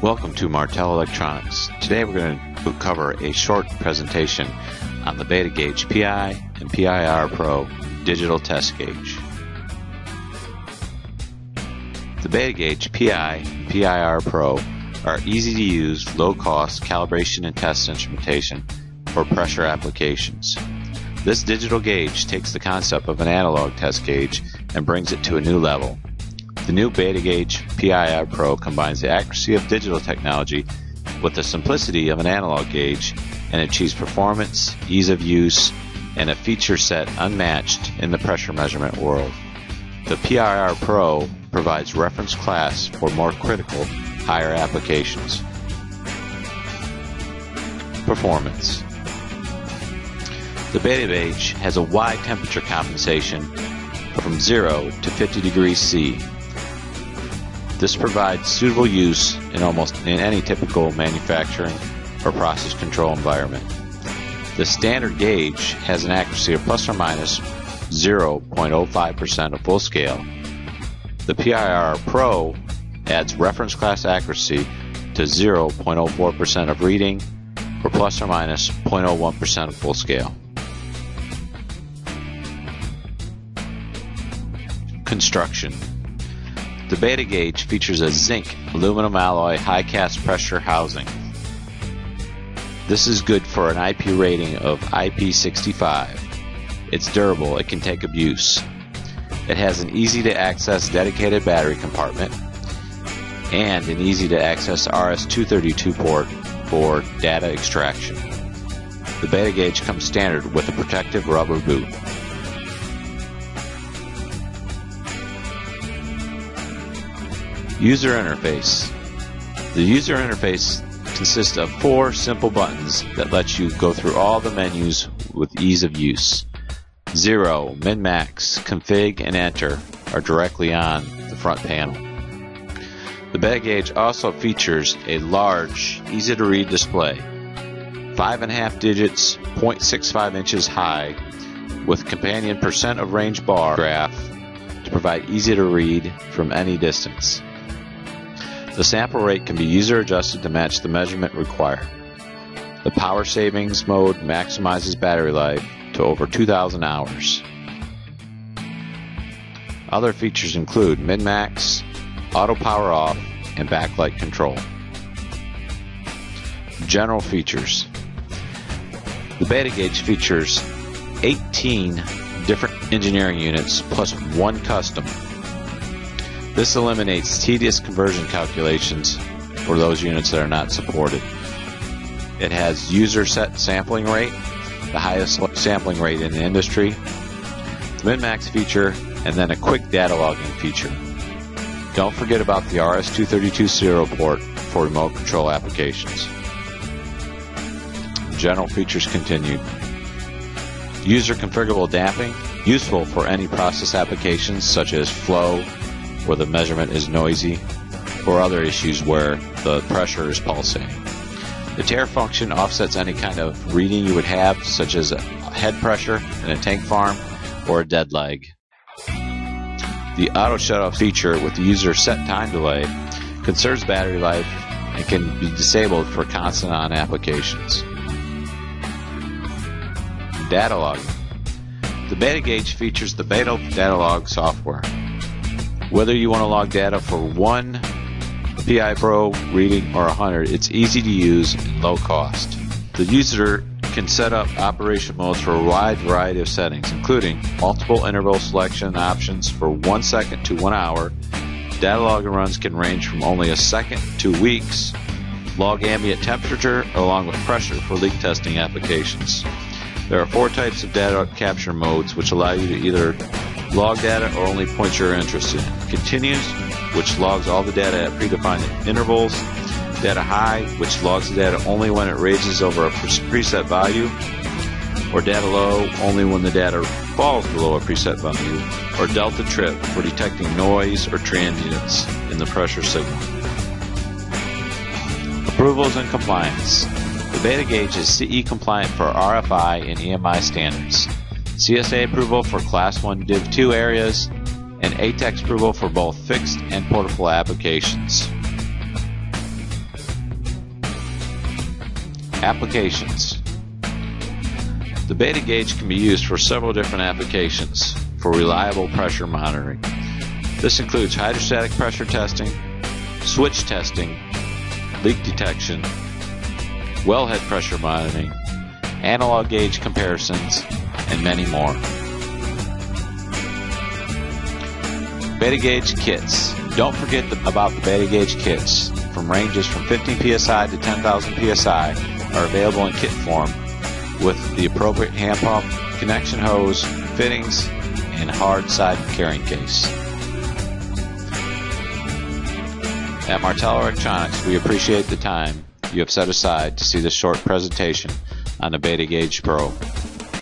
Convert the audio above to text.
Welcome to Martel Electronics. Today we're going to cover a short presentation on the BetaGauge PI and PIR Pro digital test gauge. The BetaGauge PI and PIR Pro are easy to use, low-cost calibration and test instrumentation for pressure applications. This digital gauge takes the concept of an analog test gauge and brings it to a new level. The new BetaGauge PIR Pro combines the accuracy of digital technology with the simplicity of an analog gauge and achieves performance, ease of use, and a feature set unmatched in the pressure measurement world. The PIR Pro provides reference class for more critical, higher applications. Performance. The BetaGauge has a wide temperature compensation from 0 to 50 degrees C. This provides suitable use in almost any typical manufacturing or process control environment. The standard gauge has an accuracy of plus or minus 0.05% of full scale. The PIR Pro adds reference class accuracy to 0.04% of reading or plus or minus 0.01% of full scale. Construction. The BetaGauge features a zinc aluminum alloy high cast pressure housing. This is good for an IP rating of IP65. It's durable, it can take abuse. It has an easy to access dedicated battery compartment and an easy to access RS-232 port for data extraction. The BetaGauge comes standard with a protective rubber boot. User interface. The user interface consists of 4 simple buttons that let you go through all the menus with ease of use. 0, min-max, config, and enter are directly on the front panel. The BetaGauge also features a large, easy-to-read display, 5.5 digits, 0.65 inches high, with companion percent of range bar graph to provide easy to read from any distance. The sample rate can be user adjusted to match the measurement required. The power savings mode maximizes battery life to over 2,000 hours. Other features include min-max, auto power off, and backlight control. General features. The BetaGauge features 18 different engineering units plus 1 custom. This eliminates tedious conversion calculations for those units that are not supported. It has user set sampling rate, the highest sampling rate in the industry, the min-max feature, and then a quick data logging feature. Don't forget about the RS-232 serial port for remote control applications. General features continued. User configurable damping, useful for any process applications such as flow, where the measurement is noisy, or other issues where the pressure is pulsating. The tare function offsets any kind of reading you would have, such as a head pressure in a tank farm or a dead leg. The auto shutoff feature with the user set time delay conserves battery life and can be disabled for constant on applications. Data logging. The BetaGauge features the Beta Data Log software. Whether you want to log data for 1 PI Pro reading or 100, it's easy to use and low cost. The user can set up operation modes for a wide variety of settings, including multiple interval selection options for 1 second to 1 hour. Data logging runs can range from only a second to weeks. Log ambient temperature along with pressure for leak testing applications. There are 4 types of data capture modes which allow you to either log data or only points you're interested in. Continuous, which logs all the data at predefined intervals. Data high, which logs the data only when it raises over a preset value. Or data low, only when the data falls below a preset value. Or delta trip, for detecting noise or transients in the pressure signal. Approvals and compliance. The BetaGauge is CE compliant for RFI and EMI standards. CSA approval for Class 1 Div 2 areas, and ATEX approval for both fixed and portable applications. Applications. The BetaGauge can be used for several different applications for reliable pressure monitoring. This includes hydrostatic pressure testing, switch testing, leak detection, wellhead pressure monitoring, analog gauge comparisons, and many more. BetaGauge kits. Don't forget about the BetaGauge kits. From ranges from 50 psi to 10,000 psi are available in kit form with the appropriate hand pump, connection hose, fittings, and hard side carrying case. At Martel Electronics, we appreciate the time you have set aside to see this short presentation on the BetaGauge Pro.